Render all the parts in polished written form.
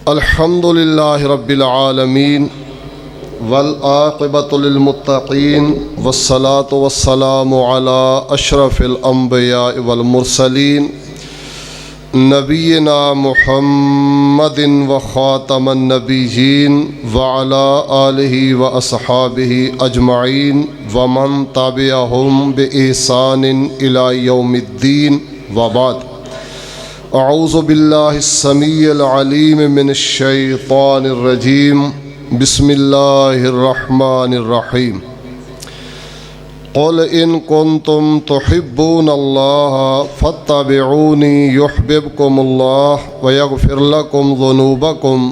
अल्हम्दुलिल्लाहि रब्बिल आलमीन वल आक़िबतु लिल मुत्तक़ीन वस्सलातु वस्सलामु अला अशरफिल अंबिया वल मुरसलीन नबीना मुहम्मदिन व ख़ातमन नबिय्यीन व अला आलिहि व अस्हाबिहि अजमईन व मन तबिअहुम बि ihसानिन इला यौमिद्दीन व बाद। अऊज़ु बिल्लाहिस समीइल अलीम मिनश शैतानिर रजीम। बिस्मिल्लाहिर रहमानिर रहीम। क़ुल इन कुन्तुम तुहिब्बूनल्लाह फत्तबिऊनी युहब्बिबकुमुल्लाह व यग़फिर लकुम ज़ुनूबकुम।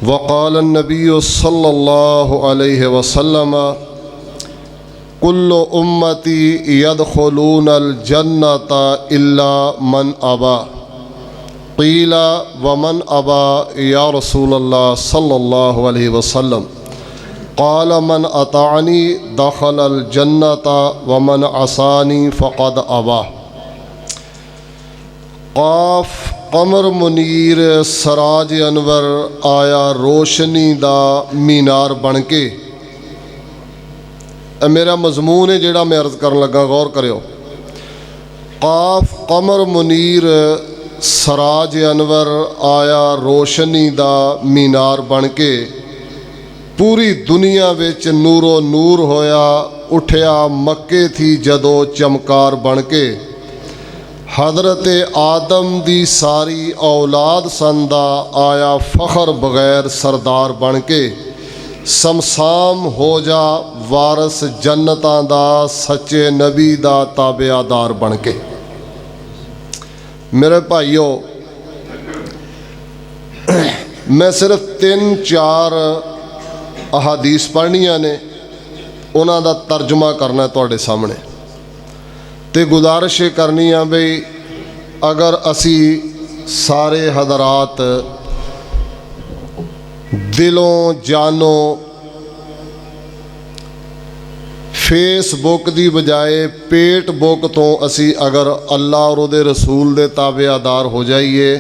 व क़ाल नबिय्यु सल्लल्लाहु अलैहि वसल्लम कुल्लु उम्मती यदखुलूनल जन्नता इल्ला मन अबा। क़ीला व मन अबा या रसूलल्लाह सल्लल्लाहु अलैहि वसल्लम। क़ाल मन अतानी दखलल जन्नता व मन असानी फ़क़द अबा। क़ाफ क़मर मुनीर सराज अनवर आया रोशनी दा मीनार बन के। मेरा मजमून है जिहड़ा मैं अर्ज़ करन लगा, गौर करियो। क़ाफ क़मर मुनीर सराज अनवर आया रोशनी दा मीनार बन के पूरी दुनिया विच नूरो नूर होया उठिया मक्के थी जदों चमकार बन के। हज़रत आदम दी सारी औलाद संदा आया फ़ख्र बगैर सरदार बन के। समसाम हो जा वारस जन्नतां दा सच्चे नबी दा ताबेदार बन के। मेरे भाइयों, मैं सिर्फ 3-4 अहादीस पढ़नियां ने, उन्हां दा तर्जुमा करना तुहाडे सामने ते गुजारिश करनी है बई अगर असी सारे हज़रात दिलों जानों फेसबुक की बजाय पेट बुक तो असी अगर अल्लाह और उहदे रसूल दे ताबेदार हो जाइए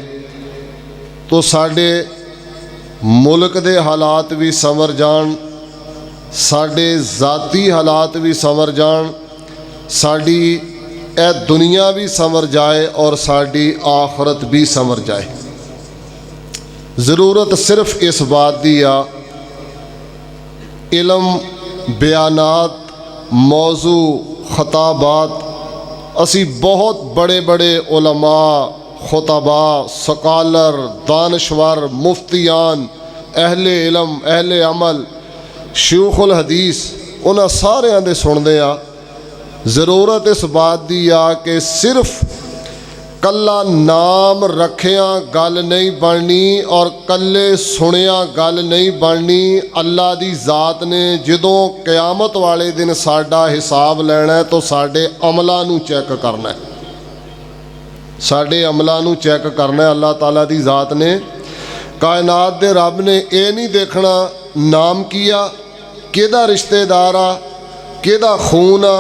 तो साडे मुल्क दे हालात भी संवर जान, साडे ज़ाती हालात भी संवर जान, साडी ए दुनिया भी संवर जाए और साडी आखरत भी संवर जाए। ज़रूरत सिर्फ इस बात दी आ इल्म बयानात मौजू खताबात असी बहुत बड़े बड़े उलमा खुतबा सकालर दानश्वर मुफ्तियान अहले इल्म अहले अमल शयूखुल हदीस उन्हां सारियां दे सुनदे आ। ज़रूरत इस बात दी आ कि सिर्फ कल्ला नाम रखिया गल नहीं बननी और कल्ले सुनिया गल नहीं बननी। अल्लाह दी ज़ात ने जदों क़यामत वाले दिन साडा हिसाब लेना है तो साडे अमलां नूं चैक करना है, साडे अमलां नूं चैक करना है। अल्लाह ताला दी ज़ात ने कायनात दे रब ने ये नहीं देखना नाम किया, किहदा रिश्तेदार आ, किहदा खून आ,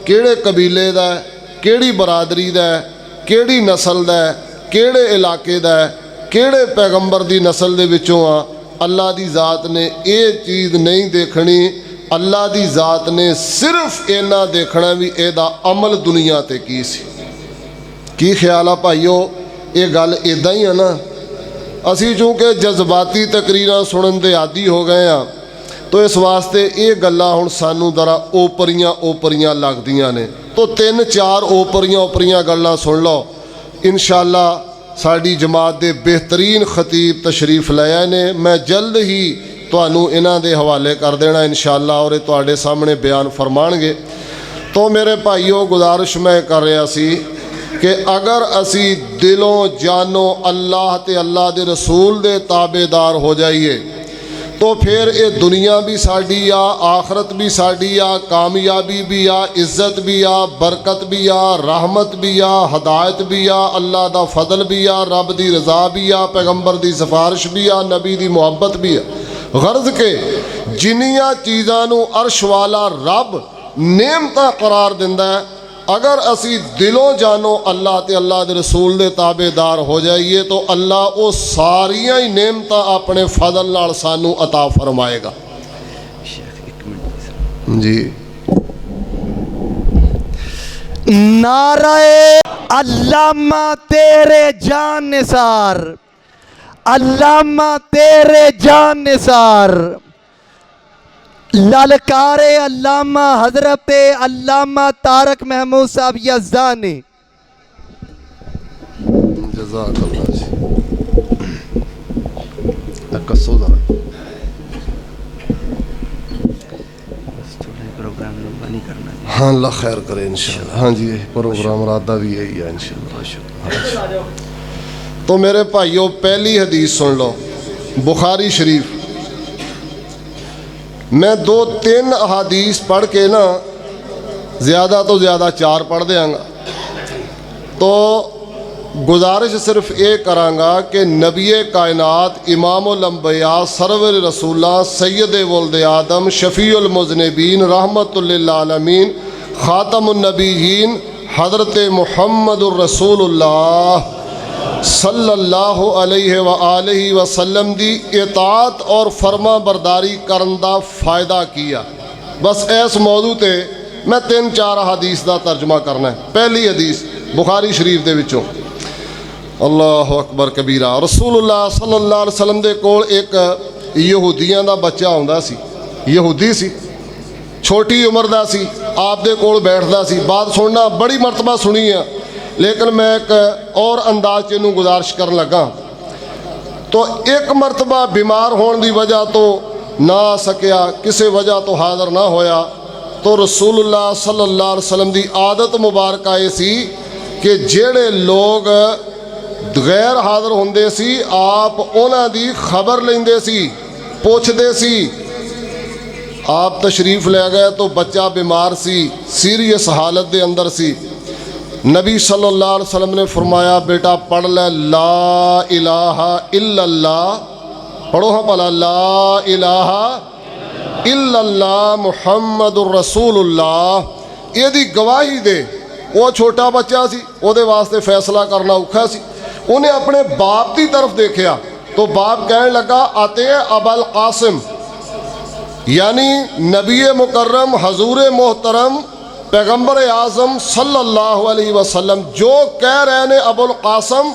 किहड़े कबीले दा है, किहड़ी बरादरी दा है, केड़ी नस्ल दा है, केड़े इलाके दा है, केड़े पैगंबर दी नस्ल दे विचों आ। अल्लाह दी ज़ात ने ये चीज़ नहीं देखनी। अल्लाह दी ज़ात ने सिर्फ इन्ना देखना भी एदा अमल दुनिया ते की सी। की ख्याल आ भाईओ, ये गल इदां ही है ना। असी चूँकि जज्बाती तकरीरां सुनन दे आदी हो गए हैं तो इस वास्ते ये गल्लां हुण सानू जरा ओपरियां ओपरियां लगदियां ने। तो 3-4 ओपरियां गल्लां सुन लो। इंशाअल्लाह साड़ी जमात दे बेहतरीन खतीब तशरीफ लाए ने, मैं जल्द ही तुहानू इन्हां दे हवाले कर देना इंशाअल्लाह और तुहाडे सामने बयान फरमाणगे। तो मेरे भाईओ, गुजारिश मैं कर रहा सी कि अगर असी दिलों जानों अल्लाह ते अल्लाह दे रसूल दे ताबेदार हो जाइए तो फिर ये दुनिया भी साड़ी आ, आखरत भी साड़ी आ, कामयाबी भी आ, इज्जत भी आ, बरकत भी आ, रहमत भी आ, हदायत भी आ, अल्लाह दा फजल भी आ, रब दी रज़ा भी आ, पैगंबर दी सिफारिश भी आ, नबी दी मुहब्बत भी आ। गर्ज के जिन्नियां चीज़ां नूं अर्श वाला रब नेमतां करार दिंदा है अगर असी दिलों जानो अल्लाह ते अल्लाह दे रसूल दे ताबेदार हो जाइए तो अल्लाह वो सारियां ही नेमतां अपने फजल नाल सानू अता फरमाएगा। जी नाराए अल्लामा तेरे जान निसार, अल्लामा तेरे जान निसार, ललकारे अल्लामा हजरत अल्लामा तारक महमूद साहब यज़दानी। जज़ाकल्लाह जी। प्रोग्राम लंबा नहीं करना। हाँ अल्लाह खैर करे इंशाअल्लाह। हाँ जी प्रोग्राम रादा भी यही है इंशाअल्लाह। तो मेरे भाइयों पहली हदीस सुन लो, बुखारी शरीफ। मैं 2-3 अहादीस पढ़ के ना ज़्यादा तो ज़्यादा 4 पढ़ देंगा। तो गुजारिश सिर्फ ये करांगा कि नबी कायनात इमामुल अंबिया सरवर रसूला सैयद वल्द आदम शफ़ीउल मुज़निबीन रहमतुल लिल आलमीन ख़ातमुन नबीयीन हज़रत मुहम्मदुर रसूलुल्लाह सल्लल्लाहु अलैहि व आलिहि वसल्लम दी इताअत और फरमा बरदारी करन दा फ़ायदा किया। बस इस मौजू ते मैं 3-4 हदीस का तर्जमा करना है। पहली हदीस बुखारी शरीफ दे विचों, अल्लाह अकबर कबीरा। रसूलुल्लाह सल्लल्लाहु अलैहि वसल्लम दे कोल एक यहूदियां दा बच्चा आउंदा सी, यहूदी सी, छोटी उम्र दा सी, आप दे कोल बैठदा सी। बात सुनना बड़ी मरतबा सुनी है, लेकिन मैं एक और अंदाज इनू गुजारिश कर लगा। तो एक मरतबा बीमार होने की वजह तो ना आ सकिया, किसी वजह तो हाज़र ना होया। तो रसूलुल्लाह सल्लल्लाहु अलैहि वसल्लम की आदत मुबारक ये सी कि जेड़े लोग गैर हाज़र होंदे सी आप उन्हां दी खबर लेंदे सी, पुछदे सी। आप तशरीफ़ ले गए तो बच्चा बीमार सी, सीरियस हालत दे अंदर सी। नबी सल्लल्लाहु अलैहि वसल्लम ने फरमाया बेटा पढ़ ले ला इलाहा इल्लल्लाह, पढ़ो हाँ भला ला इलाहा इल्लल्लाह मुहम्मदुर रसूलुल्लाह। यदी गवाही दे। वो छोटा बच्चा सी, ਉਹਦੇ वास्ते फैसला करना औखा सी। उन्हें अपने बाप की तरफ देखा तो बाप कहने लगा आते अबल कासिम, यानी नबी मुकर्रम हजूर मोहतरम पैगंबर आज़म सल्लल्लाहु अलैहि वसल्लम जो कह रहे ने अबुल कासम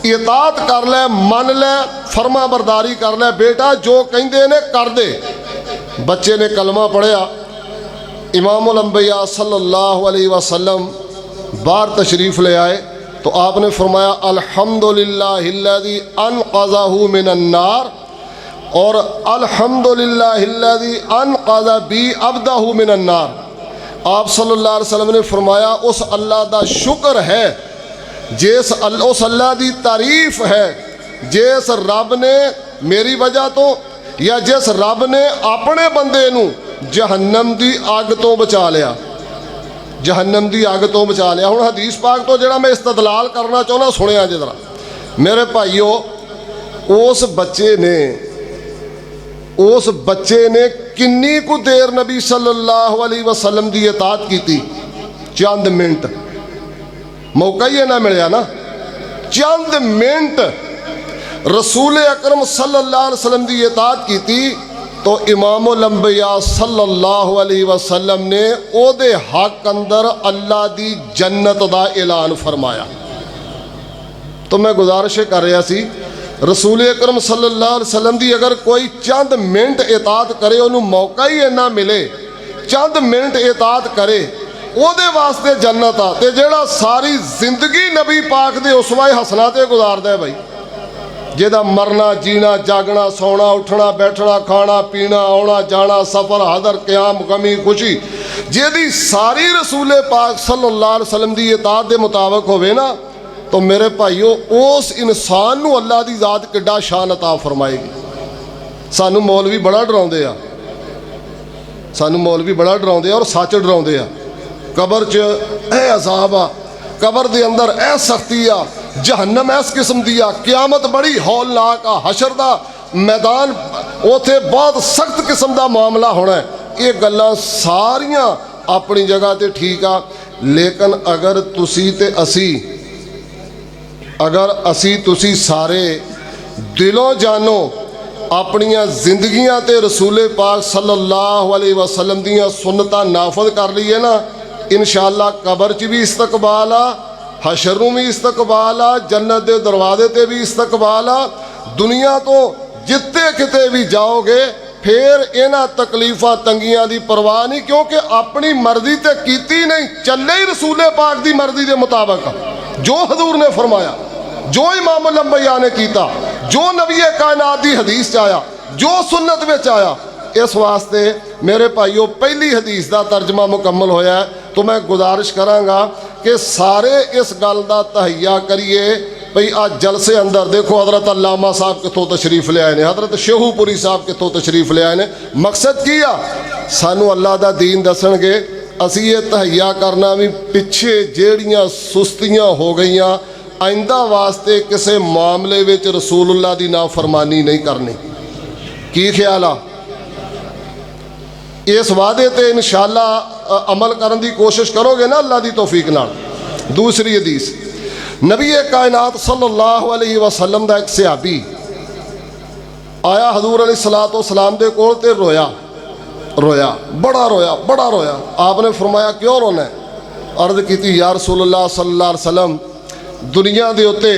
इताअत कर ले, मन ले, फरमा बरदारी कर ले, बेटा जो कहते ने कर दे। बच्चे ने कलमा पढ़िया। इमामुल अंबिया सल्लल्लाहु अलैहि वसल्लम बाहर तशरीफ़ ले आए तो आपने फरमाया अल्हम्दुलिल्लाहिल्लज़ी अनक़ज़हु मिनन नार और अल्हम्दुलिल्लाहिल्लज़ी अनक़ज़ बी अब्दहु मिनन नार। आप सल्लल्लाहु अलैहि वसल्लम ने फरमाया उस अल्लाह का शुक्र है, उस अल्लाह की तारीफ है जिस रब ने मेरी वजह तो या जिस रब ने अपने बंदे नू जहन्नम की अग तो बचा लिया, जहन्नम की अग तो बचा लिया। हुण हदीस पाक तो जिहड़ा मैं इस्तदलाल करना चाहुंदा सुनिया जी जरा मेरे भाईओ। उस बच्चे ने किन्नी कु देर नबी सल्लल्लाहु अलैहि वसल्लम की इताअत की? चंद मिनट, मौका ही ना मिलया ना, चंद मिनट रसूल अकरम सल्लल्लाहु अलैहि वसल्लम की इताअत की। तो इमामुल अंबिया सल्लल्लाहु अलैहि वसल्लम ने ओदे हक अंदर अल्लाह दी जन्नत दा ऐलान फरमाया। तो मैं गुजारिश कर रहा सी रसूल अकरम सल्लल्लाहु अलैहि वसल्लम की अगर कोई चंद मिनट इताअत करे, उन्होंने मौका ही इन्ना मिले, चंद मिनट इताअत करे, ओदे वास्ते जन्नत आ। ते जेड़ा सारी जिंदगी नबी पाक दे उसवा हसना ते गुजारदा है भाई, जिहदा मरना जीना जागना सौना उठना बैठना खाना पीना आना जाना सफ़र हदर क्याम गमी खुशी जिहदी सारी रसूल पाक सल्लल्लाहु अलैहि वसल्लम की इताअत के मुताबिक होवे ना, तो मेरे भाईओ उस इंसान नू अल्लाह की ज़ात किड्डा शान अता फरमाएगी। सानू मौलवी बड़ा डराउंदे आ, सानू मौलवी बड़ा डराउंदे आ और सच डराउंदे आ। कबर च ए अजाब आ, कबर दे अंदर ए सख्ती आ, जहन्नम इस किस्म दी आ, क्यामत बड़ी हौलनाक आ, हशर दा मैदान उथे बहुत सख्त किस्म का मामला होना है। ये गल्लां सारियां अपनी जगह ते ठीक आ, लेकिन अगर तुसी ते असी, अगर असी तुसी सारे दिलों जानो अपनियां जिंदगियां ते रसूले पाक सल्लल्लाहु अलैहि वसल्लम दियां सुन्नतां नाफज कर लईए ना, इंशाअल्लाह कबर च भी इस्तकबाल आ, हशर नूं भी इस्तकबाल आ, जन्नत दे दरवाजे ते भी इस्तकबाल आ। दुनिया तो जिते किते भी जाओगे फिर इन्हां तकलीफां तंगियां दी परवाह नहीं, क्योंकि अपनी मर्जी ते कीती नहीं, चले ही रसूले पाक दी मर्जी के मुताबिक। जो हजूर ने फरमाया, जो इमाम अंबिया ने कीता, जो नबी कायनात दी हदीस च आया, जो सुन्नत विच आया, इस वास्ते मेरे भाईओ पहली हदीस का तर्जमा मुकम्मल होया है। तो मैं गुजारिश करांगा कि सारे इस गल का तहैया करिए भई आज जलसे अंदर देखो हज़रत अल्लामा साहब कितों तशरीफ ले आए ने, हज़रत शेहूपुरी साहब कितों तशरीफ ले आए ने। मकसद की आ, सानू अल्लाह दा दीन दसणगे, असी ये तहैया करना भी पिछे जेड़ियां सुस्तियां हो गईयां, आइंदा वास्ते किसी मामले विच रसूलुल्लाह दी नाफरमानी नहीं करनी। की ख्याल आ? इस वादे ते इंशाअल्लाह अमल करने की कोशिश करोगे ना अल्लाह की तौफीक नाल। दूसरी हदीस, नबी कायनात सल्लल्लाहु अलैहि वसल्लम दा एक सहाबी आया हजूर अलैहिस्सलातु वस्सलाम दे कोल ते रोया, रोया, बड़ा रोया, बड़ा रोया। आपने फरमाया क्यों रोना है? अर्ज की या रसूलुल्लाह सल्लल्लाहु अलैहि वसल्लम, दुनिया दे उत्ते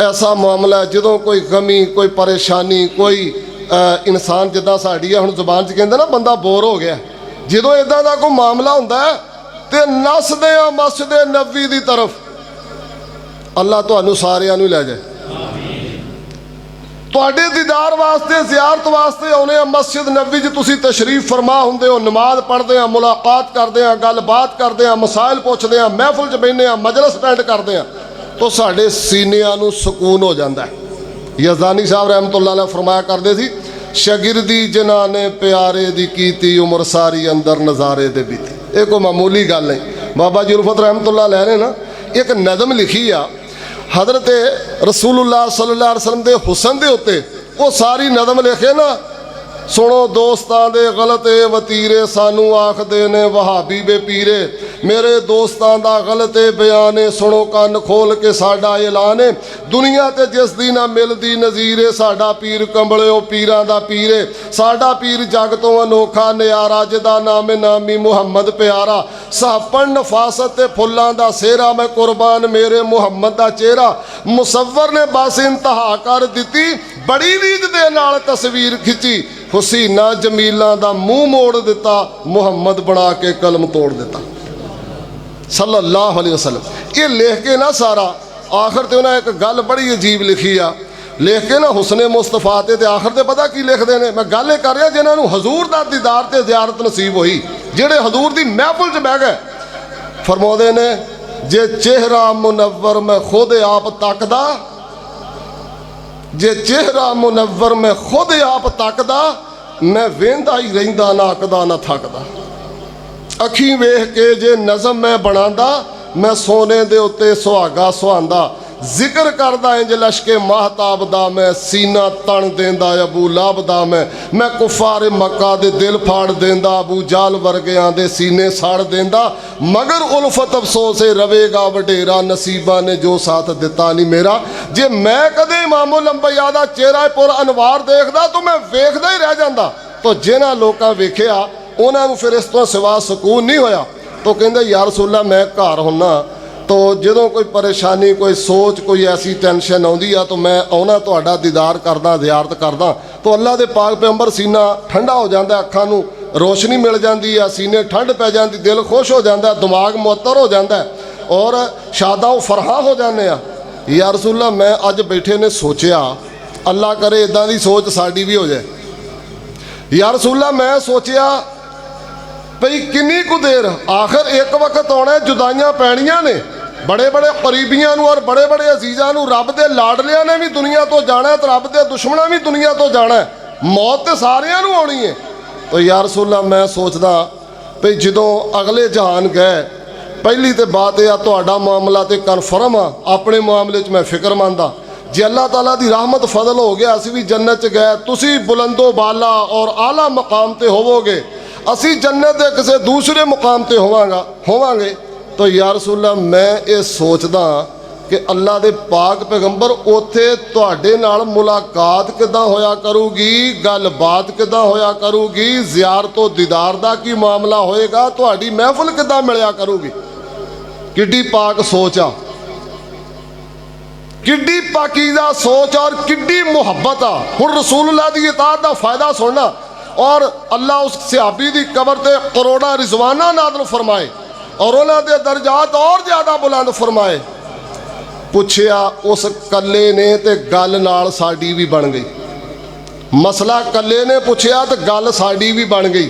ऐसा मामला है जदों कोई गमी, कोई परेशानी, कोई इंसान जिदा साड़ी है हुण जुबान च कहंदे ना बंदा बोर हो गया, जदों इदां दा कोई मामला हुंदा है ते नसदे आ मस्जिद नबवी दी तरफ। अल्लाह तुहानू सारियां नू लै जाए, तुहाडे दीदार वास्ते ज़ियारत वास्ते आउणे आ मस्जिद नबवी च, तुसीं तशरीफ फरमा हुंदे हो, नमाज पढ़दे आ, मुलाकात करदे आ, गलबात करदे आ, मसाइल पुछदे आ, महफिल च बहिंदे आ, मजलिस अटेंड करदे आ, तो साडे सीनियां नू सुकून हो जांदा है। यज़दानी साहब रहमतुल्लाह अलैह फरमाया करदे सी, शगिरदी जिन्हां ने प्यारे दी कीती उम्र सारी अंदर नज़ारे दे बीती। ये कोई मामूली गल नहीं। बाबा जी उल्फत रहमतुल्लाह अलैह ने ना एक नज़म लिखी आ हज़रत रसूलुल्लाह सल्लल्लाहु अलैहि वसल्लम दे हुसन दे उत्ते, वो सारी नज़म लिखे ना, सुनो दोस्तां दे गलत वतीरे सानू आखदे ने वहाबी बे पीरे, मेरे दोस्तां दा गलत बयान सुनो कन खोल के साडा ऐलान है, दुनिया ते जिस दी ना मिलदी नज़ीरे साडा पीर कंबलिओ पीरां दा पीरे, साडा पीर जग तो अनोखा नियारा जिदा नाम नामी मुहम्मद प्यारा, सापन नफासत ते फुल्लां दा सेहरा, मैं कुर्बान मेरे मुहम्मद दा चेहरा, मुसव्वर ने बस इंतहा कर दिती, बड़ी रीत दे नाल तस्वीर खिंची, हुसीना जमीला दा मुंह मोड़ दिता, मुहम्मद बना के कलम तोड़ दिता सल्लल्लाहु अलैहि वसल्लम। ये लिख के ना सारा आखिर ते उन्हें एक गल बड़ी अजीब लिखी आ, लिख के ना हुसने मुस्तफा ते आखिर ते पता की लिखते हैं, मैं गल कर रहा जिन्होंने हजूर का दीदार ते ज़ियारत नसीब हुई, जेड़े हजूर की महफिल च बह गए, फरमाते ने जे चेहरा मुनव्वर मैं खुद आप तकदा, जे चेहरा मुनव्वर मैं खुद आप तकदा, मैं वेंदा ही रहिंदा ना अकदा ना थकदा, अखी वेख के जे नज़म मैं बनांदा, मैं सोने दे उत्ते सुहागा सुहांदा, जिक्र करदा इंज लश्के महताब दा, मैं सीना तन देंदा अबू लाब दा, मैं कुफार मक्का दे दिल फाड़ देंदा, अबू जाल वर्गियां दे सीने साड़ देंदा, मगर उल्फत अफसोसे रवेगा वडेरा, नसीबा ने जो साथ दिता नहीं मेरा। जे मैं कदे इमामुल अंबिया दा चेहरा पुर अनवार देखदा तो मैं वेखदा ही रह जांदा, तो जिन्हां लोकां वेखिया उन्हां नूं फिर इस तो सिवा सकून नहीं होया, तो कहंदे या रसूलल्लाह मैं घर हुन्ना, तो जो कोई परेशानी, कोई सोच, कोई ऐसी टेंशन आउंदी आ, तो मैं आउना तुहाडा दीदार करदा, ज़ियारत करदा, तो अल्लाह दे पाक पैगंबर सीना ठंडा हो जाता, अखां नूं रोशनी मिल जाती है, सीने ठंड पै जाती, दिल खुश हो जाता, दिमाग मुअत्तर हो जाता है, और शादा फरहा हो जाने आ। या रसूलल्लाह मैं अज बैठे ने सोचिया, अल्लाह करे इदां दी सोच साडी भी हो जाए। या रसूलल्लाह मैं सोचिया भई किन्नी कु देर, आखिर एक वक्त आना जुदाइयां पैणियां ने, बड़े बड़े करीबियां और बड़े बड़े अजीज़ां रब दे लाडलियां ने भी दुनिया तो जाना है, तो रब दे दुश्मनां भी दुनिया तो जाना है, मौत तो सारियां नूं आउणी है। तो या रसूलल्लाह मैं सोचदा भई जदों अगले जहान गए, पहली तो बात यह तुहाडा मामला तो कन्फर्म आ, अपने मामले च मैं फिक्रमंद आ, जे अल्लाह ताला दी रहमत फजल हो गया असीं भी जन्नत च गए, तुसीं बुलंदो बाला और आला मकाम ते होवोगे, असी जन्नत के किसी दूसरे मुकाम ते होवांगे, तो या रसूल अल्लाह मैं ये सोचदा कि अल्लाह दे पाक पैगंबर उत्थे तुहाडे नाल मुलाकात किदां होया करूगी, गलबात किदां होया करूगी, ज़ियारतो दीदार दा की मामला होएगा, तुहाडी महफिल किदां मिलिया करूगी। किड्डी पाक सोच आ, किड्डी पाकीज़ा सोच और किड्डी मुहब्बत आ। हुण रसूलुल्लाह दी इताअत दा फायदा सुनना, और अल्लाह उस सहाबी दी कबर ते करोड़ां रिजवाना नाज़िल फरमाए और उन्हां दे दर्जात और ज़्यादा बुलंद फरमाए। पुछया उस कल्ले ने ते गल नाल साडी भी बन गई, मसला कल्ले ने पुछया तो गल साडी भी बन गई।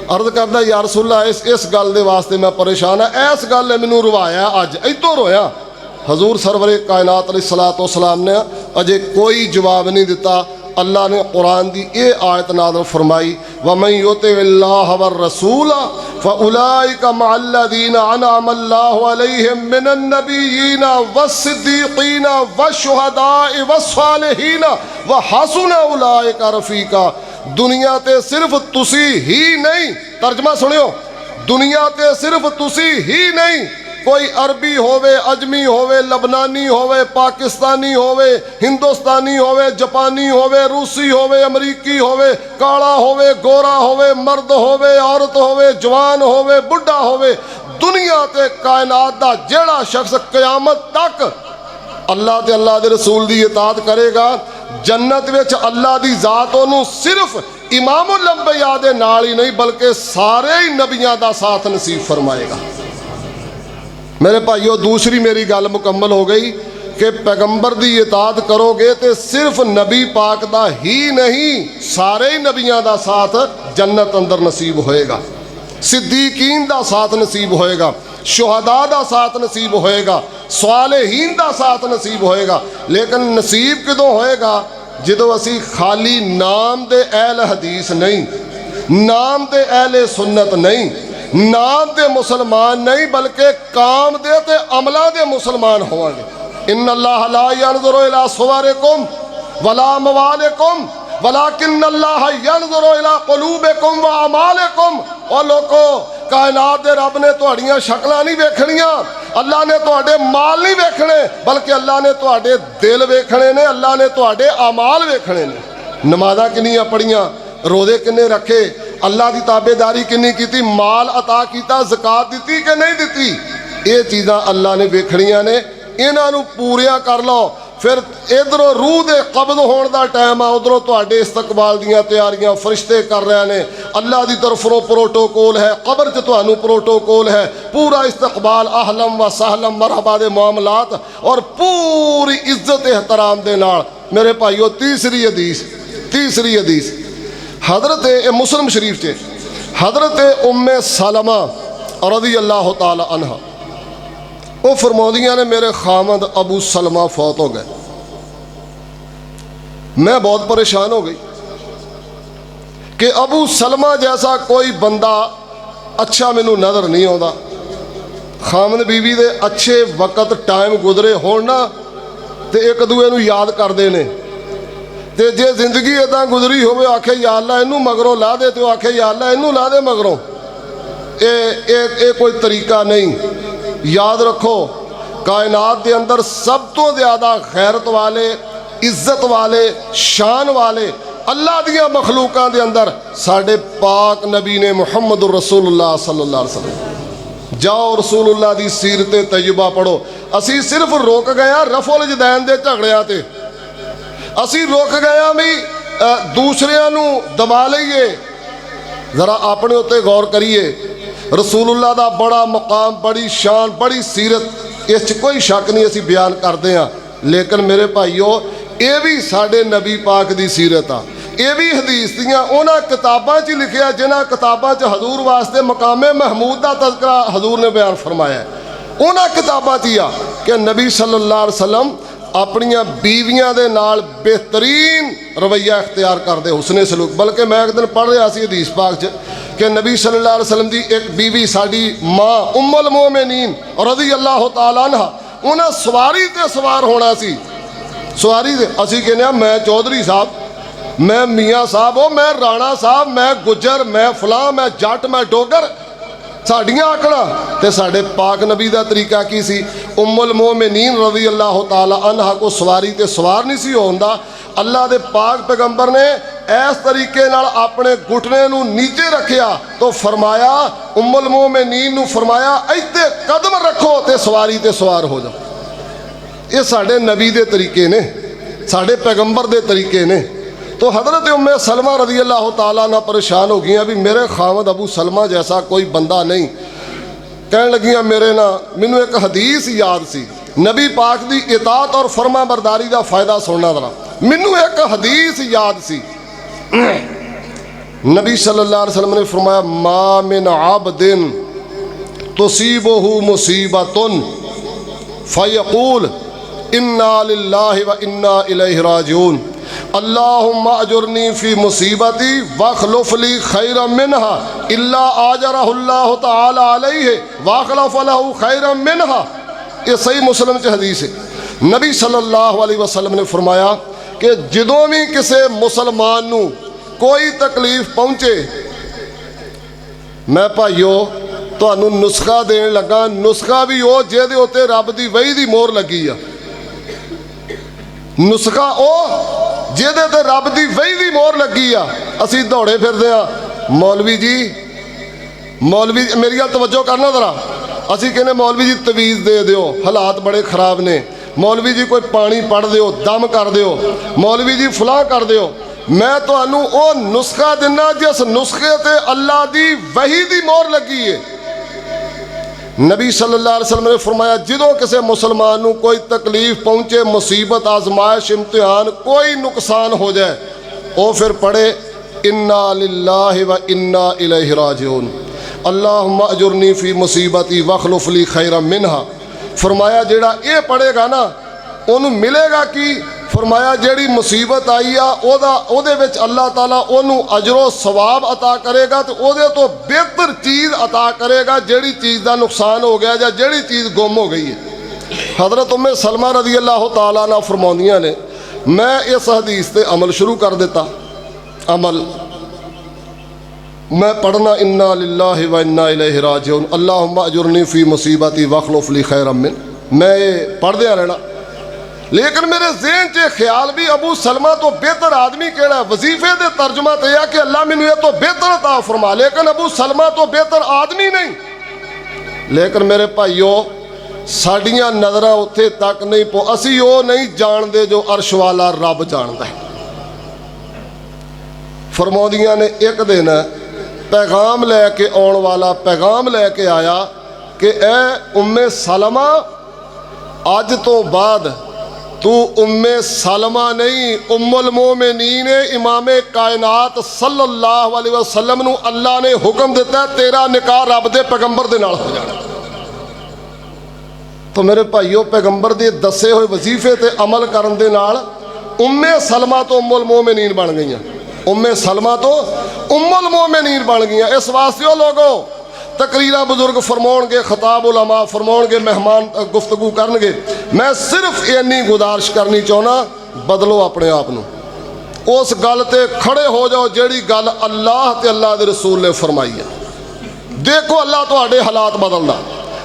अर्ज करदा या रसूल अल्लाह इस गल दे वास्ते मैं परेशान है, इस गल ने मैनू रवाया, अज इतों रोया। हजूर सरवरे कायनात अलैहिस्सलातु वस्सलाम ने अजे कोई जवाब नहीं दिता। अल्लाह ने कुरान की ये आयत नाज़िल फरमाई, वमन युतिइल्लाह वर रसूल फउलाइका मअल्लज़ीना अनअम अल्लाहु अलैहिम मिनन नबिय्यीन वस्सिद्दीक़ीन वश्शुहदाኢ वस्सालिहीन व हसुन उलाइका रफ़ीका। दुनिया ते सिर्फ तुसी ही नहीं, तर्जमा सुनियो, दुनिया ते सिर्फ तुसी ही नहीं, कोई अरबी होवे, अजमी होवे, लबनानी होवे, पाकिस्तानी होवे, हिंदुस्तानी होवे, जापानी होवे, रूसी होवे, अमरीकी होवे, काला होवे, गोरा होवे, मर्द होवे, औरत होवे, जवान होवे, बुढ़ा होवे, दुनिया ते कायनात दा जेड़ा शख्स क़यामत तक अल्लाह ते अल्लाह दे रसूल दी इताअत करेगा, जन्नत विच अल्लाह दी ज़ात ओनू सिर्फ इमामुल अंबिया दे नाल ही नहीं बल्कि सारे ही नबियां दा साथ नसीब फरमाएगा। मेरे भाइयों, दूसरी मेरी गल मुकम्मल हो गई कि पैगंबर की इताअत करोगे तो सिर्फ नबी पाक दा ही नहीं सारे ही नबियां दा साथ जन्नत अंदर नसीब होएगा, सिद्दीकीन दा साथ नसीब होएगा, शुहदा दा साथ नसीब होएगा, सालेहीन दा साथ नसीब होएगा। लेकिन नसीब किदों होएगा? जदों असी खाली नाम दे अहल हदीस नहीं, नाम दे अहले सुन्नत नहीं, नाम दे मुसलमान नहीं बल्कि काम दे ते अमला दे मुसलमान होवांगे। इन्नल्लाह ला यंज़ुरु इला सुवरिकुम वला अमवालिकुम वलाकिन्नल्लाह यंज़ुरु इला कुलूबिकुम व अमालिकुम। और लोगो, कायनात दे रब ने तुहाड़ियां शक्लां नहीं वेखणियां, अल्लाह ने तुहाडे माल नहीं वेखणे बल्कि अल्लाह ने तुहाडे दिल वेखणे ने, अल्लाह ने तुहाडे अमाल वेखणे ने। नमाज़ां किन्नियां पढ़ियां, रोज़े किन्ने रखे, अल्लाह की ताबेदारी किन्नी की, माल अता किया, ज़कात दी कि नहीं दी, ये चीज़ां अल्लाह ने वेखणियां ने। इन्हां पूरियां कर लो, फिर इधरों रूह के कब्ज़ होने का टाइम आ, उधरों तुहाडे इस्तकबाल दीयां तैयारियां फरिश्ते कर रहे हैं, अल्लाह की तरफों प्रोटोकोल है, कब्र च तुहानूं प्रोटोकोल है, पूरा इस्तकबाल आहलम व सहलम मरहबा दे मामलात और पूरी इज्जत एहतराम दे नाल। मेरे भाइयों, तीसरी हदीस हज़रत मुस्लिम शरीफ से हज़रत उम्मे सलमा रज़ी अल्लाह ताला अन्हा वो फरमाउंदियां ने, मेरे खामद अबू सलमा फौत हो गए। मैं बहुत परेशान हो गई कि अबू सलमा जैसा कोई बंदा अच्छा मैनू नज़र नहीं आता। खामद बीवी दे अच्छे वक़्त टाइम गुजरे होण ना ते एक दूए नू याद करते हैं, ते जे जिंदगी इदा गुजरी होवे आखे या अल्लाह इनू मगरों ला दे, तो आखे या अल्लाह इनू ला दे मगरों। ये कोई तरीका नहीं। याद रखो, कायनात के अंदर सब तो ज़्यादा गैरत वाले, इज्जत वाले, शान वाले अल्लाह दियां मखलूकां दे अंदर साडे पाक नबी ने मुहम्मद रसूलुल्लाह सल्लल्लाहु अलैहि वसल्लम। जाओ रसूलुल्लाह दी सीरत तैयबा पढ़ो। असी सिर्फ रुक गए रफुल जदैन दे झगड़ियां ते, असी रुक गए भी दूसरियां नू दबा लईए। जरा अपने उत्ते गौर करिए, रसूलुल्लाह दा बड़ा मकाम, बड़ी शान, बड़ी सीरत, इस कोई शक नहीं असी बयान करते हैं। लेकिन मेरे भाईओ, ये भी साडे नबी पाक दी सीरत आ, ये भी हदीस दियां उन्हां किताबां च लिखिया जिन्हां किताबां च हजूर वास्ते मकामे महमूद दा तज़किरा हजूर ने बयान फरमाया। उन्हां किताबां च आ कि नबी सल्लल्लाहु अलैहि वसल्लम अपनियां बीवियां दे नाल बेहतरीन रवैया इख्तियार करते, हुस्ने सलूक। बल्कि मैं एक दिन पढ़ रहा सी हदीस पाक च कि नबी सल्लल्लाहु अलैहि वसल्लम दी एक बीवी साडी माँ उम्मुल मोमिनीन रज़ी अल्लाह तआला अन्हा, उन्हें सवारी ते सवार होना सी। सवारी ते असी कहने मैं चौधरी साहब, मैं मियाँ साहब, हो मैं राणा साहब, मैं गुजर, मैं फलां, मैं जट, मैं डोगर। साड़ियां आकड़ा ते साडे पाक नबी का तरीका की सी। उम्मुल मोमिनीन रज़ी अल्लाह तआला अन्हा को सवारी ते सवार नहीं सी होंदा। अल्लाह दे पाक पैगंबर ने इस तरीके नाल अपने घुटने नूं नीचे रखिया तो फरमाया, उम्मुल मोमिनीन नूं फरमाया इत्ते कदम रखो ते सवारी ते सवार हो जाओ। ये साडे नबी दे तरीके ने, साडे पैगंबर दे तरीके ने। तो हज़रत उम्मे सलमा रज़ी अल्लाह तआला ना परेशान हो गई भी मेरे खामद अबू सलमा जैसा कोई बंदा नहीं। कहन लगियां मेरे ना मैनू एक हदीस याद सी, नबी पाक दी इताअत और फरमा बरदारी का फ़ायदा सुनना जरा। मैनू एक हदीस याद सी, नबी सल्लल्लाहु अलैहि वसल्लम ने फरमाया, मा मिन अब्दिन तुसीबुहु मुसीबतुन फयक़ूल इन्ना लिल्लाहि व इन्ना इलैहि राजिऊन अल्लाहुम्मा अजुरनी फ़ी मुसीबती वख़्लुफ़ ली खैरम मिनहा इल्ला आजरहुल्लाहु तआला अलैहि वख़्लफ़ लहू खैरम मिनहा। ये सही मुस्लिम च हदीस है। नबी सल्लल्लाहु अलैहि वसल्लम ने फरमाया कि जदों भी किसी मुसलमान नूं कोई तकलीफ पहुँचे, मैं भाईओ तुहानूं नुस्खा देण लगा। नुस्खा भी वो जिहदे उत्ते रब दी वही दी मोहर लगी आ। नुस्खा वो जिहदे ते रब दी वही दी मोहर लगी आ। असीं दौड़े फिरदे आ, मौलवी जी मेरी गल तवज्जो करना जरा। असीं कहने मौलवी जी तवीज़ दे दिओ, हालात बड़े खराब ने। मौलवी जी कोई पानी पढ़ दिओ, दम कर दिओ, मौलवी जी फलां कर दिओ। मैं तुहानूं वो नुस्खा दिना जिस नुस्खे ते अल्लाह दी वही दी मोहर लगी है। नबी सल्लल्लाहु अलैहि वसल्लम ने फरमाया, जदों किसी मुसलमान नूं कोई तकलीफ पहुँचे, मुसीबत आजमाइश इम्तिहान कोई नुकसान हो जाए, वो फिर पढ़े इन्ना लिल्लाहि व इन्ना इलैहि राजिऊन अल्लाहुम्मा अजुरनी फ़ी मुसीबती वख़्लुफ़ ली खैरम मिनहा। फरमाया जेड़ा ये पढ़ेगा ना उन्होंने मिलेगा कि फरमाया जेड़ी मुसीबत आई आ ओदे विच अल्लाह ताला ओनू अजरो सवाब अता करेगा तो ओदे तो बेहतर चीज़ अता करेगा जेड़ी चीज़ का नुकसान हो गया या जेड़ी चीज़ गुम हो गई है। हज़रत उम्मे सलमा रज़ी अल्लाह तआला ना फरमाउंदियां ने, मैं इस हदीस ते अमल शुरू कर दिता। अमल मैं पढ़ना इन्ना लिल्लाहि व इन्ना इलैहि राजिऊन अल्लाहुम्मा अजुरनी फ़ी मुसीबती वख़्लुफ़ ली खैरम मिन। मैं पढ़दे रहना, लेकिन मेरे ज़हन च ख्याल भी अबू सलमा तो बेहतर आदमी केड़ा है। वजीफे दे तर्जुमा तो यह कि अल्लाह मैनू ये तो बेहतर अता फरमा, लेकिन अबू सलमा तो बेहतर आदमी नहीं। लेकिन मेरे भाईओ साड़ियाँ नज़र उत्थे तक नहीं असी वो नहीं जानते जो अर्श वाला रब जानता है। फरमाउंदियां ने एक दिन पैगाम लैके आने वाला पैगाम लैके आया कि ए उम्मे सलमा, अज तो बाद तू उम्मे सलमा नहीं उम्मुल मोमिनीन इमामे कायनात सल्लल्लाहु अलैहि वसल्लम नू अल्लाह ने हुक्म दिता है तेरा निकाह रब दे पैगंबर दे नाल हो जाना। तो मेरे भाईओ पैगंबर दे दसे हुए वजीफे ते अमल करन दे नाल उम्मे सलमा तो उम्मुल मोमिनीन बन गई। उम्मे सलमा तो उम्मुल मोमिनीन बन गई। इस वास्ते वो लोगों तकरीरा बुजुर्ग फरमाउणगे, खिताब उलमा फरमाउणगे, मेहमान गुफ्तगू करनगे। मैं सिर्फ इन्नी गुजारिश करनी चाहना, बदलो अपने आप नूं, उस गल ते खड़े हो जाओ जेड़ी गल अल्लाह ते अल्लाह दे रसूल ने फरमाई है। देखो अल्लाह तुहाडे हालात बदलदा।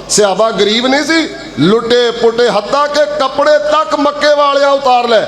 सहाबा गरीब नहीं सी, लुटे पुटे हत्ता के कपड़े तक मक्के वालियां उतार ले,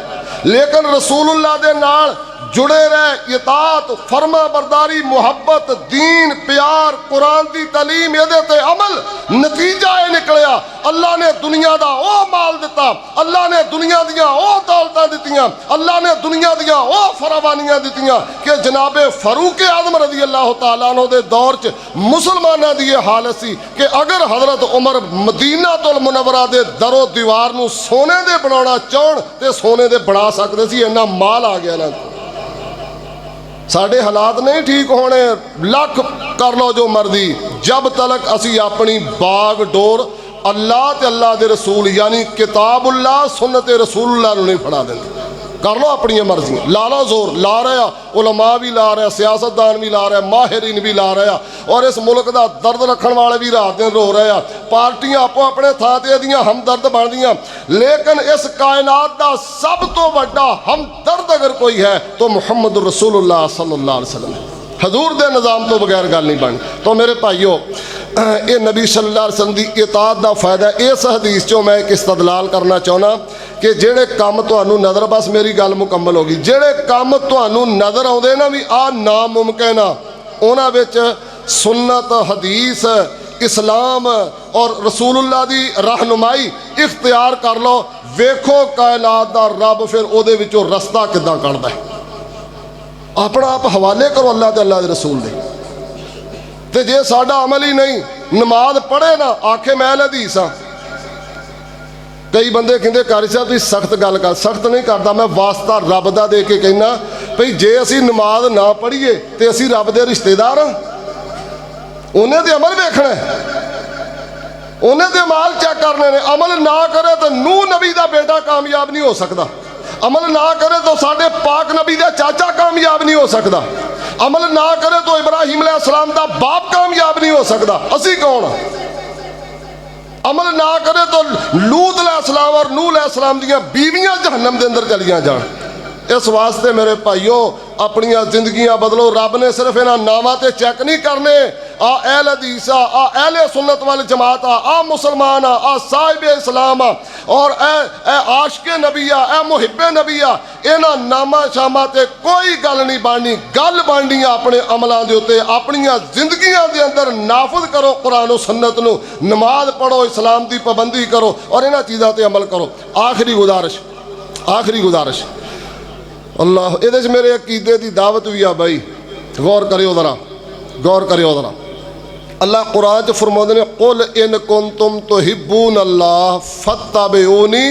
लेकिन रसूलुल्लाह दे नाल जुड़े रहे। इताअत फरमा बरदारी मुहब्बत दीन प्यार कुरान की तलीम ये अमल नतीजा ये निकलिया। अल्लाह ने दुनिया का वो माल दिता, अल्लाह ने दुनिया दियां वो दौलतां दित्तियां, अल्लाह ने दुनिया दियां वो फरावानियां दित्तियां कि जनाबे फारूक आजम रज़ी अल्लाह तआला अन्हु दे दौर च मुसलमानां दी ये हालत सी कि अगर हज़रत उमर मदीना तुल मुनव्वरा दे दरो दीवार नूं सोने दे बनाउणा चाहण ते सोने दे बना सकदे सी, इन्ना माल आ गया ना। साढ़े हालात नहीं ठीक होने, लख कर लो जो मर्जी, जब तलक असी अपनी बाग डोर अल्लाह ते अल्लाह दे रसूल यानी किताबुल्लाह सुन्नत रसूलुल्लाह नहीं फड़ा देंगे। कर लो अपनी मर्जियाँ, ला लो जोर, ला रहा उलमा भी ला रहा, सियासतदान भी ला रहा, माहिरीन भी ला रहा, और इस मुल्क का दर्द रखने वाले भी रात दिन रो रहे हैं। पार्टियां आपो अपने थां ते दियां हमदर्द बन दियां, लेकिन इस कायनात का सब तो बड़ा हमदर्द अगर कोई है तो मुहम्मद रसूलुल्लाह सल्लल्लाहु अलैहि वसल्लम है। हजूर दे निज़ाम तो बगैर गल नहीं बन। तो मेरे भाईओ ये नबी सल्लल्लाहु अलैहि वसल्लम की इताअत का फायदा। इस हदीस चो मैं एक इस्तदलाल करना चाहना कि जेड़े काम तुहानू नज़र, बस मेरी गल मुकम्मल होगी, जेड़े काम तुहानू नज़र आउंदे ना भी आ नामुमकिन आ, उन्हां विच सुन्नत, हदीस, इस्लाम और रसूलुल्लाह दी रहनुमाई इख्तियार कर लो। वेखो कायनात दा रब फिर उहदे विचों रस्ता किदां कढदा है। अपना आप हवाले करो अल्लाह ते अल्लाह दे रसूल दे। ते जे साडा अमल ही नहीं, नमाज पढ़े ना आखे मैं हदीस हाँ। कई बंदे कहते कारी साहब तुसीं सख्त गल कर, सख्त नहीं करता, मैं वास्ता रब दा दे के कहना भई जे असीं नमाज ना पढ़ीए तो असीं रब दे रिश्तेदार हाँ। उन्हें तो अमल वेखना है, उन्हें तो अमाल चेक करने ने। अमल ना करे तो नूह नबी का बेटा कामयाब नहीं हो सकता, अमल ना करे तो साढ़े पाक नबी का चाचा कामयाब नहीं हो सकता, अमल ना करे तो इब्राहिम अलैहिस्सलाम का बाप कामयाब नहीं हो सकता। असी कौन? अमल ना करे तो लूत अलैहिस्सलाम और नूह अलैहिस्सलाम दी बीवियां जहन्नम के अंदर चलियां जान। इस वास्ते मेरे भाईओ अपनियां जिंदगियां बदलो। रब ने सिर्फ इन्हां नावां ते चेक नहीं करने, आ अहल हदीस आ अहले सुन्नत वाल जमात आ मुसलमान आ साहिब इस्लाम आ और ए आशिके नबी आ मुहिब्बे नबी आ, इन्हां नामा शामा ते कोई गल नहीं बननी। गल बननी अपने अमलों के उत्ते, अपनियां जिंदगियां के अंदर नाफज करो कुरान और सुन्नत नूं, नमाज पढ़ो, इस्लाम की पाबंदी करो और इन्हां चीज़ों पर अमल करो। आखिरी गुजारिश अल्लाह ये मेरे अकीदे की दावत भी आ भाई, गौर करियो ज़रा। अल्लाह कुरान च फरमाते ने कुल इन कुंतुम तुहिब्बून अल्लाह फत्तबिऊनी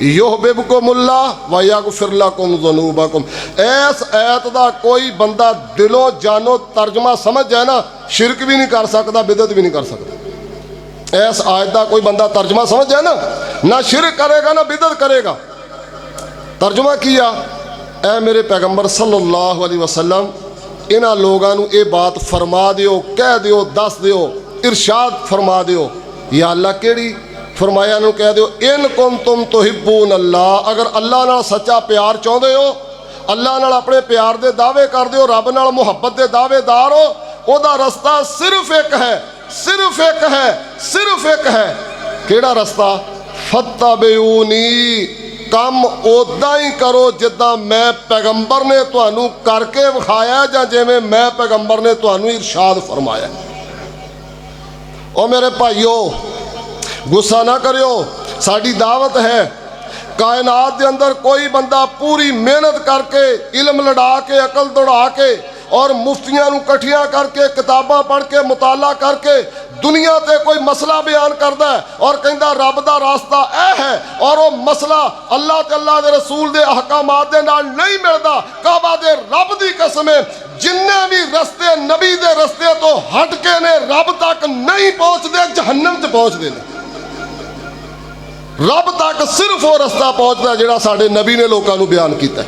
युहबिबकुमुल्लाह व यगफिर लकुम ज़ुनूबकुम। इस आयत का कोई बंदा दिलों जानो तर्जमा समझ जाए ना, शिरक भी नहीं कर सकता, बिदत भी नहीं कर सकता। इस आयत का कोई बंदा तर्जमा समझ जाए ना शिरक करेगा ना बिदत करेगा। तर्जमा किया ऐ मेरे पैगंबर सल्लल्लाहु अलैहि वसल्लम इन्हां लोगों को ये बात फरमा दियो, कह दियो, दस दियो, इरशाद फरमा दियो। या अल्लाह केड़ी फरमाया नूं कह दियो इन कुंतुम तुहिब्बून अल्लाह, अगर अल्लाह नाल सच्चा प्यार चाहते हो, अल्लाह नाल अपने प्यार दे दावे कर दियो, रब नाल मुहब्बत दे दावेदार हो, ओदा रस्ता सिर्फ एक है। केड़ा रस्ता? फत्तबिऊनी, काम उदा ही करो जिदा मैं पैगंबर ने तुहानू करके विखाया या जिवें मैं पैगंबर ने तुहानू इरशाद फरमाया। ओ मेरे भाईओ गुस्सा ना करियो, साड़ी दावत है। कायनात के अंदर कोई बंदा पूरी मेहनत करके, इल्म लड़ा के, अकल दौड़ा के और मुफ्तियां नू कट्ठियां करके, किताबां पढ़ के, मुताला करके दुनिया ते कोई मसला बयान करता है और कहता रब दा रास्ता यह है, और वो मसला अल्लाह ते अल्लाह दे रसूल दे अहकामात दे नाल नहीं मिलता। काबा दे रब दी कसम है, जिन्ने भी रस्ते नबी दे रस्ते तो हट के ने रब तक नहीं पहुँचते, जहन्नम च पहुँचते हैं। रब तक सिर्फ वो रस्ता पहुँचता जिहड़ा साडे नबी ने लोगों को बयान किया,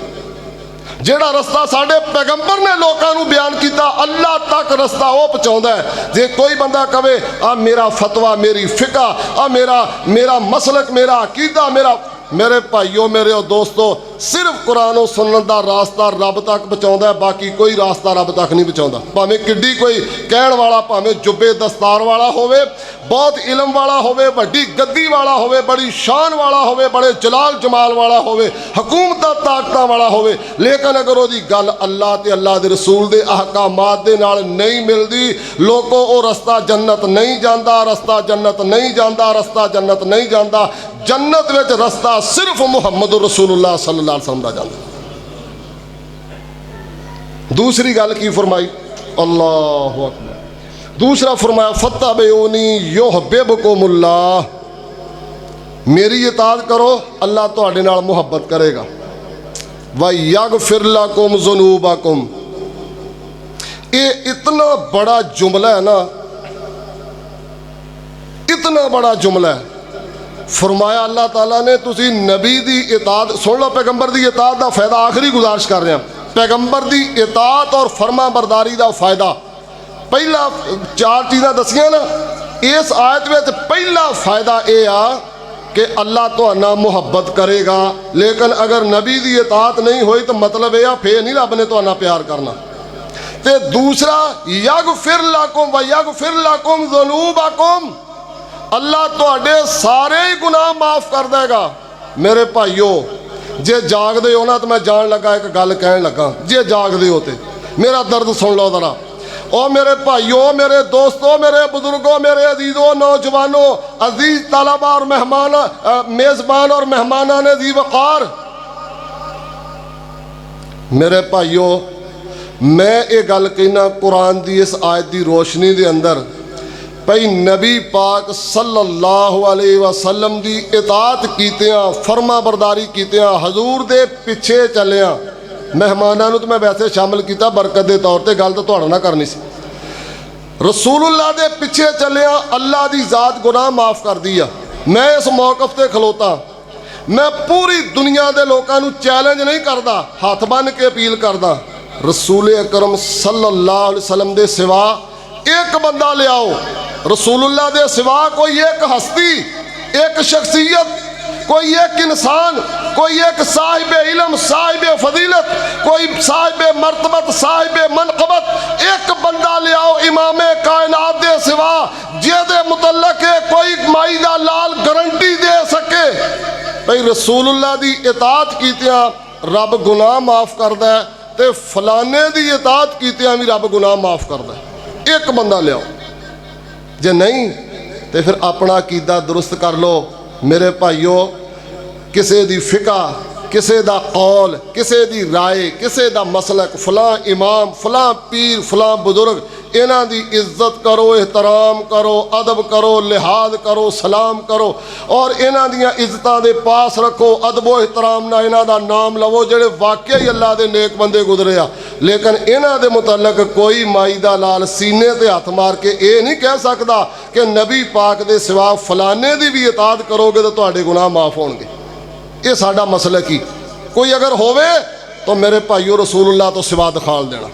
जिहड़ा रस्ता साडे पैगंबर ने लोगों को बयान किया, अल्लाह तक रस्ता वो पहुँचाता है। जे कोई बंदा कहे आ मेरा फतवा, मेरी फिका, आ मेरा मसलक, मेरा अकीदा, मेरे भाइयों, मेरे दोस्तों, सिर्फ कुरान और सुन्नत का रास्ता रब तक पहुँचाता है, बाकी कोई रास्ता रब तक नहीं पहुँचाता। भावें किड्डी कोई कहण वाला, भावें जुब्बे दस्तार वाला होवे, बहुत इलम वाला होवे, बड़ी गद्दी वाला होवे, बड़ी शान वाला होवे, बड़े जलाल जमाल वाला होवे, हुकूमत ताकत वाला होवे, लेकिन अगर वो गल अल्लाह ते अल्लाह दे रसूल दे अहकामात दे नाल नहीं मिलती, लोगों वो रस्ता जन्नत नहीं जाता, रस्ता जन्नत नहीं जाता, रस्ता जन्नत नहीं जाता। जन्नत विच रस्ता सिर्फ मुहम्मद रसूलुल्लाह सल्लल्लाहु अलैहि वसल्लम दा जांदा। दूसरी गल की फरमाई, अल्लाहु अकबर, दूसरा फरमाया फत्तबिऊनी युहबिबकुमुल्लाह, मेरी इताअत करो अल्लाह तुहाडे नाल मुहब्बत करेगा। व यगफिर लकुम ज़ुनूबकुम, ये इतना बड़ा जुमला है ना, इतना बड़ा जुमला है। फरमाया अल्लाह ताला ने तुसी नबी दी इताअत सुन लो, पैगंबर दी इताअत का फायदा आखिरी गुजारिश कर रहे हैं, पैगंबर दी इताअत और फरमा बरदारी का फायदा। पहला चार चीज़ां दसियां ना, इस आयत में पहला फायदा यह आ कि अल्लाह तुहाडे मुहब्बत करेगा, लेकिन अगर नबी की इताअत नहीं हुई तो मतलब यह फिर नहीं रब ने तुहाडे प्यार करना। ते दूसरा यगफिर लकुम व यगफिर लकुम ज़ुनूबकुम, अल्लाह तुहाडे सारे ही गुनाह माफ़ कर देगा। मेरे भाईओ जे जागदे हो ना तो मैं जान लगा एक गल कहन लगा, जे जागदे हो तो मेरा दर्द सुन लो ज़रा। ओ मेरे भाइयों, मेरे दोस्तों, मेरे बुजुर्गों, मेरे अजीज़ों, नौजवानों, अजीज़ तलबा और मेहमान, मेज़बान और मेहमानान ज़ी वक़ार, मेरे भाइयों मैं ये गल कहना कुरान की इस आयत की रोशनी के अंदर, भाई नबी पाक सल्लल्लाहु अलैहि वसल्लम की इताअत कीतियां, फरमा बरदारी कीतियां, हजूर दे पिछे चलिया। मेहमानों तो मैं वैसे शामिल किया बरकत के तौर पर, गल तो तुहाडे नाल करनी सी। रसूलुल्लाह दे पिछे चलिया, अल्लाह की ज़ात गुनाह माफ़ कर दी आ। मैं इस मौकफ ते खलोता, मैं पूरी दुनिया के लोगों को चैलेंज नहीं करता, हाथ बन के अपील करदा, रसूल अकरम सल्लल्लाहु अलैहि वसल्लम दे सिवा एक बंदा ले आओ, रसूलुल्लाह दे सिवा कोई एक हस्ती, एक शख्सियत, कोई एक इंसान, कोई एक साहिब इल्म, साहिब फजीलत, कोई साहिब मर्तबत, साहिब मनकबत, एक बंदा ले आओ इमाम कायनात दे सिवा जेदे मुतल्लक कोई माई दा लाल गारंटी दे सके भाई रसूलुल्लाह दी इताअत कीतियां रब गुनाह माफ़ करदा है, ते फलाने दी इताअत कीतियां भी रब गुनाह माफ़ करदा है। एक बंदा ले आओ, जे नहीं तो फिर अपना अकीदा दुरुस्त कर लो। मेरे भाइयों किसी दी फिका, किसी दा कौल, किसी दी राय, किसी दा मसलक, फलां इमाम, फलां पीर, फलां बुजुर्ग, इन्हां दी इज्जत करो, एहतराम करो, अदब करो, लिहाज करो, सलाम करो और इन्हां दियां इज्जतां दे पास रखो, अदबो एहतराम ना इन्हां दा नाम लवो जेड़े वाकई अल्लाह दे नेक बंदे गुजरे आ। लेकिन इन्हां दे मुतल्लक कोई माई दा लाल सीने ते हथ मार के ये नहीं कह सकता कि नबी पाक दे सिवा फलाने दी भी इताअत करोगे तो तुहाडे गुनाह माफ़ होणगे। ये साडा मसलक ही कोई अगर होवे तो मेरे भाइयों रसूलुल्लाह तो सिवा दिखाल देना।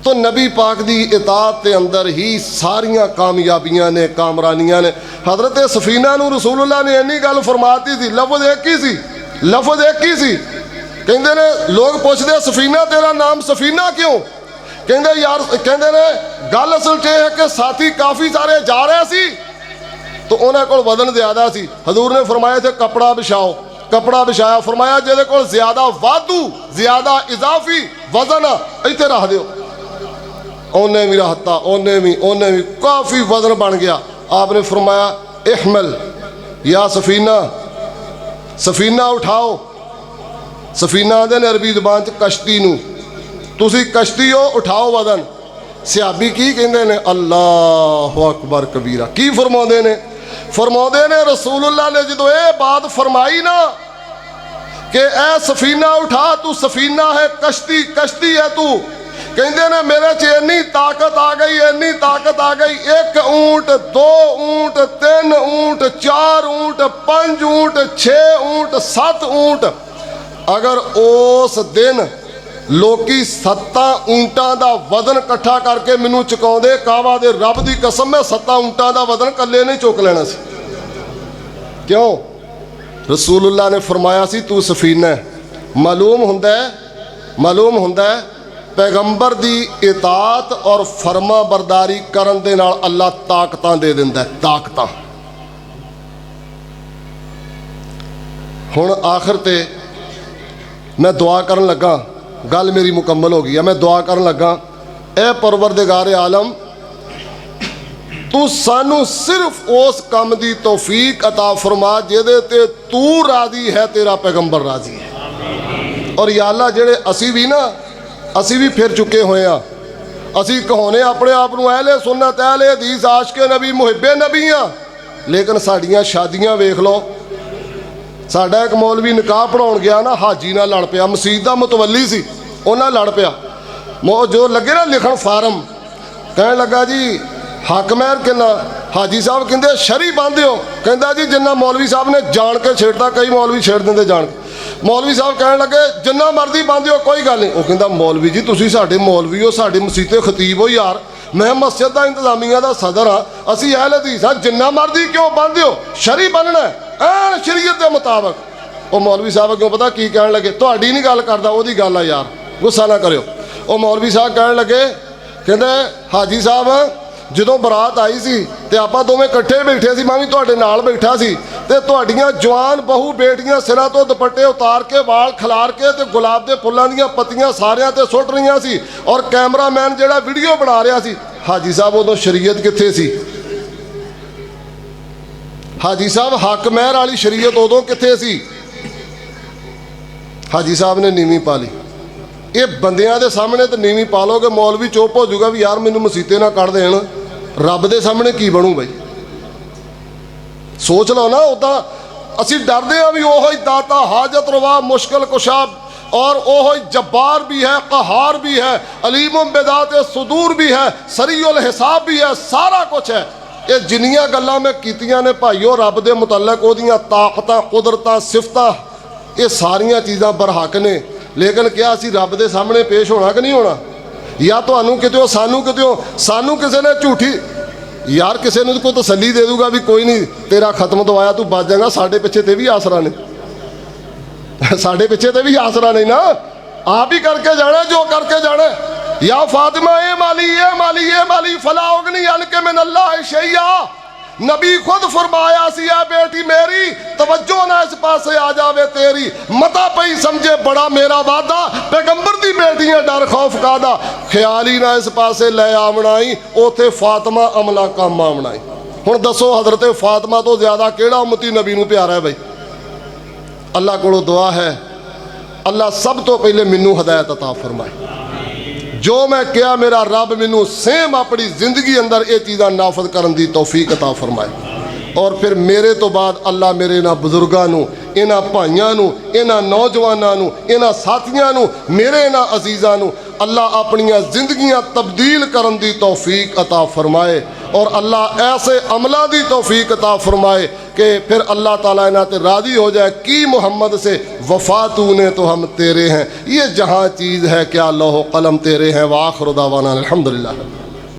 तो नबी पाक दी इताअत के अंदर ही सारियां कामयाबियां ने, कामरानियां ने। हजरत सफीना नूं रसूलुल्लाह ने इन्नी गल फरमाती थी, लफ्ज़ एक ही सी, लफ्ज़ एक ही सी। कहंदे ने लोग पुछदे सफीना तेरा नाम सफीना क्यों? कहंदे यार, कहंदे ने गल असल च है कि साथी काफ़ी सारे जा रहे सी तो उन्होंने को वजन ज़्यादा सी। हजूर ने फरमाया थे कपड़ा बिछाओ, कपड़ा बिछाया, फरमाया जिहदे कोल ज़्यादा वाधू, ज़्यादा इजाफी वजन आ इत्थे रख दिओ, उन्हें भी रहता, उन्हें भी काफ़ी वजन बन गया। आपने फरमाया इहमल या सफीना, सफीना उठाओ। सफीना आंदे ने अरबी ज़बान च कश्ती नूं, तुसी कश्ती हो उठाओ वजन। सियाबी की कहंदे ने अल्लाह अकबर कबीरा, की फरमाउंदे ने? फरमाउंदे ने रसूलुल्लाह ने जो ये बात फरमाई ना कि ए सफीना उठा, तू सफीना है, कश्ती कश्ती है तू, कहंदे ने मेरे च इन्नी ताकत आ गई, इन्नी ताकत आ गई, एक ऊंट, दो ऊंट, तीन ऊंट, चार ऊंट, पांच ऊंट, 6 ऊंट, 7 ऊंट, अगर उस दिन लोकी 7 ऊंटां दा वजन इकट्ठा करके मैनू चुकाउंदे, कावा दे रब दी कसम मैं 7 ऊंटां दा वजन कल्ले नहीं चुक लेना सी। क्यों? रसूलुल्लाह ने फरमाया सी तू सफीना है। मालूम हुंदा है पैगंबर दी इताअत और फरमा बरदारी करन दे नाल अल्लाह ताकतां दे दिंदा है, ताकतां। हुण आखिर ते मैं दुआ करन लगा, गल मेरी मुकम्मल हो गई है, मैं दुआ करन लगा, ए परवरदिगार आलम तू सानू सिर्फ उस काम की तौफीक अता फरमा जिहदे ते तू राजी है, तेरा पैगंबर राजी है। और या अल्लाह जेड़े असी भी फिर चुके हुए हाँ, असी कहाने अपने आप को अहले सुन्नत, अहले हदीस, आशिके नबी, मुहिब्बे नबी हाँ, लेकिन साड़ियाँ शादियाँ वेख लो। साडा एक मौलवी निकाह पढ़ाउण गया ना, हाजी नाल लड़ पिया, मसीत दा मुतवली सी, उन्हां लड़ पिया। जो लगे ना लिखण फारम, कहण लगा जी हक महर किन्ना? हाजी साहब कहंदे शरी बंद हो, कहंदा जी जिन्ना मौलवी साहब ने जान के छेड़ता, कई मौलवी छेड़ देंदे जान के। मौलवी साहब कहण लगे जिन्ना मर्जी बंद हो कोई गल नहीं। वो कहंदा मौलवी जी तुसीं साडे मौलवी हो, साडी मसीते खतीब हो यार, मैं मस्जिद का इंतजामिया का सदर हाँ, असी अहल हदीस हाँ, जिन्ना मर्जी क्यों बंद हो, शरी बनना ऐन शरीयत के मुताबिक। वो मौलवी साहब क्यों पता की कहण लगे, तुहाडी नहीं गल करदा, ओहदी गल आ यार, गुस्सा ना करियो। ਉਹ ਮੌਲਵੀ ਸਾਹਿਬ ਕਹਿਣ ਲੱਗੇ, ਕਹਿੰਦੇ ਹਾਜੀ ਸਾਹਿਬ ਜਦੋਂ ਬਰਾਤ ਆਈ ਸੀ ਤੇ ਆਪਾਂ ਦੋਵੇਂ ਇਕੱਠੇ ਬੈਠੇ ਸੀ, ਮੈਂ ਵੀ ਤੁਹਾਡੇ ਨਾਲ ਬੈਠਾ ਸੀ, ਤੇ ਤੁਹਾਡੀਆਂ ਜਵਾਨ ਬਹੂ ਬੇਟੀਆਂ ਸਿਰਾਂ ਤੋਂ ਦੁਪੱਟੇ ਉਤਾਰ ਕੇ ਵਾਲ ਖਿਲਾਰ ਕੇ ਤੇ ਗੁਲਾਬ ਦੇ ਫੁੱਲਾਂ ਦੀਆਂ ਪੱਤੀਆਂ ਸਾਰਿਆਂ ਤੇ ਸੁੱਟ ਰਹੀਆਂ ਸੀ, ਔਰ ਕੈਮਰਾਮੈਨ ਜਿਹੜਾ ਵੀਡੀਓ ਬਣਾ ਰਿਹਾ ਸੀ। ਹਾਜੀ ਸਾਹਿਬ ਉਦੋਂ ਸ਼ਰੀਅਤ ਕਿੱਥੇ ਸੀ? ਹਾਜੀ ਸਾਹਿਬ ਹੱਕ ਮਹਿਰ ਵਾਲੀ ਸ਼ਰੀਅਤ ਉਦੋਂ ਕਿੱਥੇ ਸੀ? ਹਾਜੀ ਸਾਹਿਬ ਨੇ ਨੀਵੀਂ ਪਾ ਲਈ। ਇਹ ਬੰਦਿਆਂ ਦੇ ਸਾਹਮਣੇ ਤਾਂ ਨੀਵੀਂ ਪਾ ਲੋਗੇ, ਮੌਲਵੀ ਚੁੱਪ ਹੋ ਜਾਊਗਾ ਵੀ ਯਾਰ ਮੈਨੂੰ ਮਸੀਤੇ ਨਾ ਕੱਢ ਦੇਣ, ਰੱਬ ਦੇ ਸਾਹਮਣੇ ਕੀ ਬਣੂ ਬਈ? ਸੋਚ ਲਓ ਨਾ। ਉੱਦਾਂ ਅਸੀਂ ਡਰਦੇ ਹਾਂ ਵੀ ਉਹੋ ਹੀ ਦਾਤਾ ਹਾਜਤ ਰਵਾ ਮੁਸ਼ਕਿਲ ਕੁਸ਼ਾ, और ओह जब्बार भी है, कहार भी है, अलीम बेदात सुदूर भी है, सरीउल हिसाब भी है, सारा कुछ है। ये जिन्नियां गल्लां मैं कीतियां ने भाईओ रब दे मुतल्लक ओहदियां ताकतां कुदरतां सिफतां ये सारियां चीज़ां बरहक ने, लेकिन क्या असीं रब दे सामने पेश होना कि नहीं होना? या तुहानूं कितेओ सानू किसी ने झूठी यार किसी ने कोई तसल्ली दे दूगा भी कोई नहीं तेरा खत्म दवाया तू बच जाएगा, साढ़े पिछे ते भी आसरा ने साढ़े पिछे ते भी आसरा नहीं ना, आप ही करके जाना जो करके जाना। या फातिमा ए माली फला उगनी अलके मिन अल्लाह शैया, नबी खुद फरमाया सी है बेटी मेरी तवज्जो ना इस पासे आ जावे तेरी, मता पई समझे बड़ा मेरा वादा, पैगंबर दी बेटियां डर खौफ कादा, ख्याल ही ना इस पासे ले आवनाई, उथे फातिमा अमला कम आवनाई। हुण दसो हजरत फातिमा तो ज्यादा केड़ा उम्मती नबी नूं प्यारा है भाई? अल्लाह कोलों दुआ है, अल्लाह सब तो पहले मैनू हदायत अता फरमाए, जो मैं क्या मेरा रब मैनू सेम अपनी जिंदगी अंदर ये चीज़ां नाफज करन दी तौफीक अता फरमाए, और फिर मेरे तो बाद अल्लाह मेरे इन्हां बुजुर्गां नूं, इन्हां भाइयां नूं, इन्हां नौजवानां नूं, इन्हां साथियां नूं, मेरे इन्हां अजीज़ां नूं अल्लाह अपनियां जिंदगियां तब्दील करन दी तौफीक अता फरमाए, और अल्लाह ऐसे अमलों की तौफीक अता फरमाए कि फिर अल्लाह ताला इन्हां ते राज़ी हो जाए कि मोहम्मद से वफ़ा तूने तो हम तेरे हैं, ये जहाँ चीज़ है क्या लौह कलम तेरे हैं। वाखिर दावाना अल्हम्दुलिल्लाह।